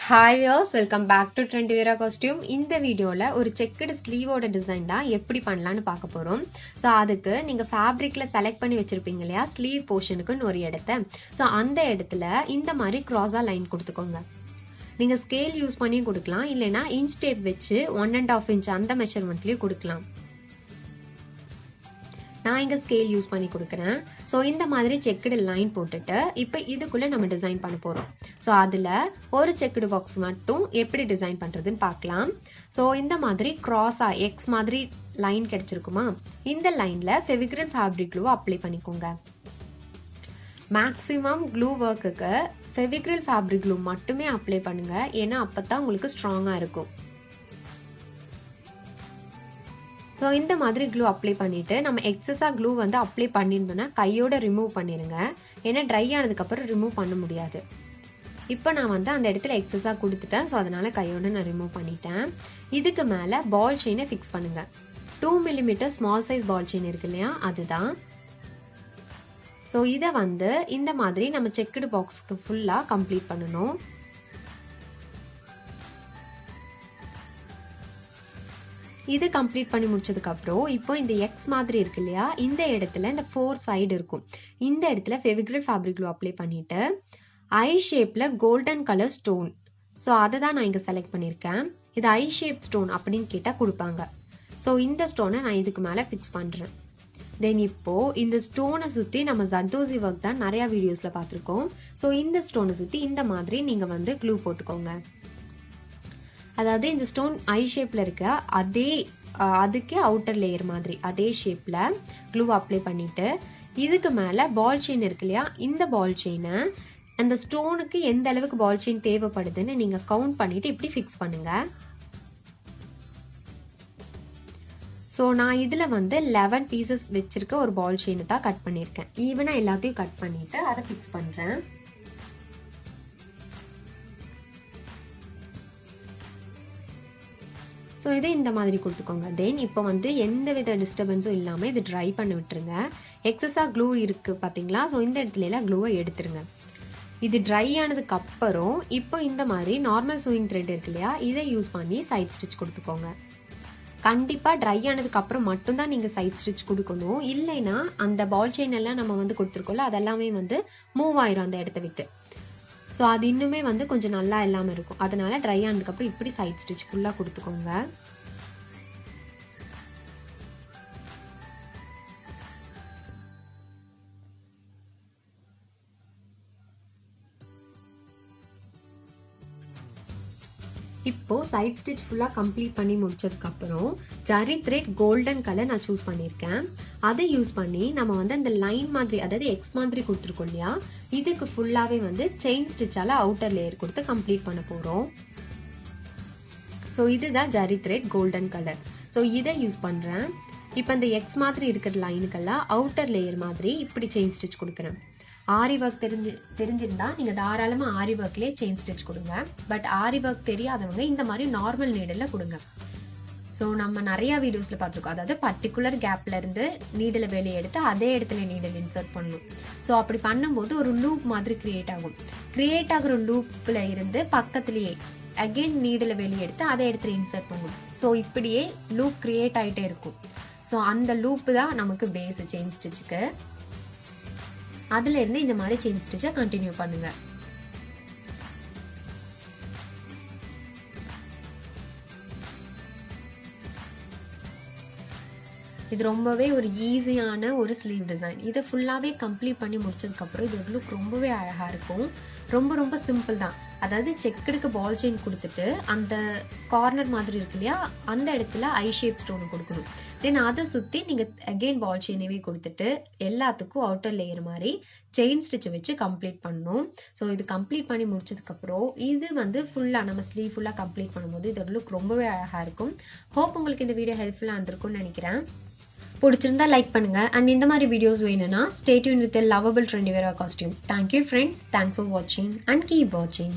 Hi viewers, welcome back to Trendieviera costume. இந்த வீடியோல ஒரு செக்குடு ஸ்லீவோட டிசைன் தான் எப்படி பண்ணலாம்னு பார்க்க போறோம். சோ அதுக்கு நீங்க ஃபேப்ரிக்ல செலக்ட் பண்ணி வச்சிருப்பீங்க இல்லையா ஸ்லீவ் போர்ஷனுக்குன்னு ஒரு இடத்தை. சோ அந்த இடத்துல இந்த மாதிரி கிராஸா லைன் கொடுத்துக்கோங்க. நீங்க ஸ்கேல் யூஸ் பண்ணி கொடுக்கலாம், இல்லனா இன்ச் டேப் வச்சு 1.5 இன்ச் அந்த மெஷர்மெண்ட்லயே கொடுக்கலாம். நான் இங்க ஸ்கேல் யூஸ் பண்ணி கொடுக்கிறேன். சோ இந்த மாதிரி செக்குடு லைன் போட்டுட்டு இப்போ இதுக்குள்ள நம்ம டிசைன் பண்ண போறோம். சோ அதுல ஒரு செக்குடு பாக்ஸ் மட்டும் எப்படி டிசைன் பண்றதுன்னு பார்க்கலாம். சோ இந்த மாதிரி கிராஸா எக்ஸ் மாதிரி லைன் கிடைச்சிருக்குமா, இந்த லைன்ல ஃபெவிக்ரில் ஃபேப்ரிக் க்ளூ அப்ளை பண்ணிக்கோங்க. மேக்ஸிமம் க்ளூ ஒர்க்குக்கு ஃபெவிக்ரில் ஃபேப்ரிக் க்ளூ மட்டுமே அப்ளை பண்ணுங்க, ஏன்னா அப்பதான் உங்களுக்கு ஸ்ட்ராங்கா இருக்கும். ஸோ இந்த மாதிரி க்ளூ அப்ளை பண்ணிட்டு நம்ம எக்ஸஸா க்ளூ வந்து அப்ளை பண்ணியிருந்தோம்னா கையோட ரிமூவ் பண்ணிருங்க, ஏன்னா ட்ரை ஆனதுக்கப்புறம் ரிமூவ் பண்ண முடியாது. இப்போ நான் வந்து அந்த இடத்துல எக்ஸஸா கொடுத்துட்டேன், ஸோ அதனால கையோட நான் ரிமூவ் பண்ணிட்டேன். இதுக்கு மேலே பால் செயினை ஃபிக்ஸ் பண்ணுங்க. 2 mm small size ball chain இருக்கு இல்லையா, அதுதான். ஸோ இதை வந்து இந்த மாதிரி நம்ம செக்குடு பாக்ஸ்க்கு ஃபுல்லாக கம்ப்ளீட் பண்ணணும். இது கம்ப்ளீட் பண்ணி முடிச்சதுக்கு அப்புறம் இப்போ இந்த எக்ஸ் மாதிரி இருக்கு இல்லையா, இந்த இடத்துல இந்த 4 சைடு இருக்கும். இந்த இடத்துல ஃபெவிக்ரில் ஃபேப்ரிக் க்ளூ அப்ளை பண்ணிட்டு ஐ ஷேப்ல கோல்டன் கலர் ஸ்டோன், ஸோ அதை தான் நான் இங்க செலக்ட் பண்ணியிருக்கேன். இது ஐ ஷேப் ஸ்டோன் அப்படின்னு கேட்டா கொடுப்பாங்க. ஸோ இந்த ஸ்டோனை நான் இதுக்கு மேல ஃபிக்ஸ் பண்றேன். தென் இப்போ இந்த ஸ்டோனை சுத்தி நம்ம zardosi ஒர்க் தான் நிறைய வீடியோஸ்ல பார்த்திருக்கோம். ஸோ இந்த ஸ்டோனை சுத்தி இந்த மாதிரி நீங்க வந்து க்ளூ போட்டுக்கோங்க. அதாவது இந்த ஸ்டோன் ஐ ஷேப்ல இருக்க அதுக்கு அவுட்டர் லேயர் மாதிரி அதே ஷேப்ல க்ளூ அப்ளை பண்ணிட்டு இதுக்கு மேல பால் செயின் இருக்கு இல்லையா, இந்த பால் செயினை அந்த ஸ்டோனுக்கு எந்த அளவுக்கு பால் செயின் தேவைப்படுதுன்னு நீங்க கவுண்ட் பண்ணிட்டு இப்படி ஃபிக்ஸ் பண்ணுங்க. ஸோ நான் இதுல வந்து 11 பீசஸ் வச்சிருக்க ஒரு பால் செயினை தான் கட் பண்ணியிருக்கேன். ஈவனா எல்லாத்தையும் கட் பண்ணிட்டு அதை ஃபிக்ஸ் பண்றேன். ஸோ இதை இந்த மாதிரி கொடுத்துக்கோங்க. தென் இப்போ வந்து எந்த வித டிஸ்டர்பன்ஸும் இல்லாமல் இது ட்ரை பண்ணி விட்டுருங்க. எக்ஸஸாக க்ளூ இருக்கு பார்த்தீங்களா, ஸோ இந்த இடத்துல எல்லாம் க்ளூவை எடுத்துருங்க. இது ட்ரை ஆனதுக்கு அப்புறம் இப்போ இந்த மாதிரி நார்மல் சூயிங் த்ரெட் இருக்கு இல்லையா, இதை யூஸ் பண்ணி சைட் ஸ்டிச் கொடுத்துக்கோங்க. கண்டிப்பாக ட்ரை ஆனதுக்கு அப்புறம் மட்டும்தான் நீங்கள் சைட் ஸ்டிச் கொடுக்கணும், இல்லைன்னா அந்த பால் செயின் எல்லாம் நம்ம வந்து கொடுத்துருக்கோம்ல அதெல்லாமே வந்து மூவ் ஆயிரும் அந்த இடத்த விட்டு. ஸோ அது இன்னுமே வந்து கொஞ்சம் நல்லா இல்லாமல் இருக்கும். அதனால ட்ரை ஆனதுக்கப்புறம் இப்படி சைட் ஸ்டிச் ஃபுல்லாக கொடுத்துக்கோங்க. இப்போ சைட் ஸ்டிச் ஃபுல்லா கம்ப்ளீட் பண்ணி முடிச்சதுக்கு அப்புறம் ஜரி த்ரெட் கோல்டன் கலர் நான் சூஸ் பண்ணியிருக்கேன். அதை யூஸ் பண்ணி நம்ம வந்து அந்த லைன் மாதிரி, அதாவது எக்ஸ் மாதிரி கொடுத்துருக்கோம் இல்லையா, இதுக்கு ஃபுல்லாவே வந்து செயின் ஸ்டிச்சால அவுட்டர் லேயர் கொடுத்து கம்ப்ளீட் பண்ண போறோம். ஸோ இதுதான் zari thread golden colour. So இதை யூஸ் பண்றேன். இப்போ இந்த எக்ஸ் மாதிரி இருக்கிற லைனுக்கெல்லாம் அவுட்டர் லேயர் மாதிரி இப்படி செயின் ஸ்டிச் கொடுக்குறேன். ஆரி ஒர்க் தெரிஞ்சிருந்தா நீங்க தாராளமா ஆரி ஒர்க்லயே செயின் ஸ்டிச் கொடுங்க. பட் ஆரி ஒர்க் தெரியாதவங்க இந்த மாதிரி நார்மல் நீடல்ல கொடுங்க. ஸோ நம்ம நிறைய வீடியோஸ்ல பார்த்துருக்கோம், அதாவது பர்டிகுலர் கேப்ல இருந்து நீடலை வெளியே எடுத்து அதே இடத்துல நீடல் இன்சர்ட் பண்ணணும். ஸோ அப்படி பண்ணும்போது ஒரு லூப் மாதிரி கிரியேட் ஆகும். கிரியேட் ஆகுற லூப்ல இருந்து பக்கத்திலேயே அகெயின் நீடலை வெளியே எடுத்து அதே இடத்துல இன்சர்ட் பண்ணணும். ஸோ இப்படியே லூப் கிரியேட் ஆயிட்டே இருக்கும். ஸோ அந்த லூப் தான் நமக்கு பேஸ் செயின் ஸ்டிச்சுக்கு. அதுல இருந்து இந்த மாதிரி செயின் ஸ்டிச்சை கண்டினியூ பண்ணுங்க. இது ரொம்பவே ஒரு ஈஸியான ஒரு ஸ்லீவ் டிசைன். இதை ஃபுல்லாவே கம்ப்ளீட் பண்ணி முடிச்சதுக்கு அப்புறம் இது லுக் ரொம்பவே அழகா இருக்கும். ரொம்ப ரொம்ப சிம்பிள் தான். அதாவது செக்குடுக்கு பால் செயின் கொடுத்துட்டு அந்த கார்னர் மாதிரி இருக்கு இல்லையா, அந்த இடத்துல ஐ ஷேப் ஸ்டோன் கொடுக்கணும். தென் அதை சுத்தி நீங்க அகெயின் பால் செயினவே கொடுத்துட்டு எல்லாத்துக்கும் அவுட்டர் லேயர் மாதிரி செயின் ஸ்டிச் வச்சு கம்ப்ளீட் பண்ணணும். ஸோ இது கம்ப்ளீட் பண்ணி முடிச்சதுக்கு அப்புறம் இது வந்து ஃபுல்லா நம்ம ஸ்லீவ் ஃபுல்லா கம்ப்ளீட் பண்ணும்போது இதோட லுக் ரொம்பவே அழகா இருக்கும். ஹோப் உங்களுக்கு இந்த வீடியோ ஹெல்ப்ஃபுல்லா இருந்திருக்கும்னு நினைக்கிறேன். பிடிச்சிருந்தா லைக் பண்ணுங்க. அண்ட் இந்த மாதிரி வீடியோஸ் வேணும்னா stay tuned with a lovable Trendieviera costume. Thank you friends. Thanks for watching and keep watching.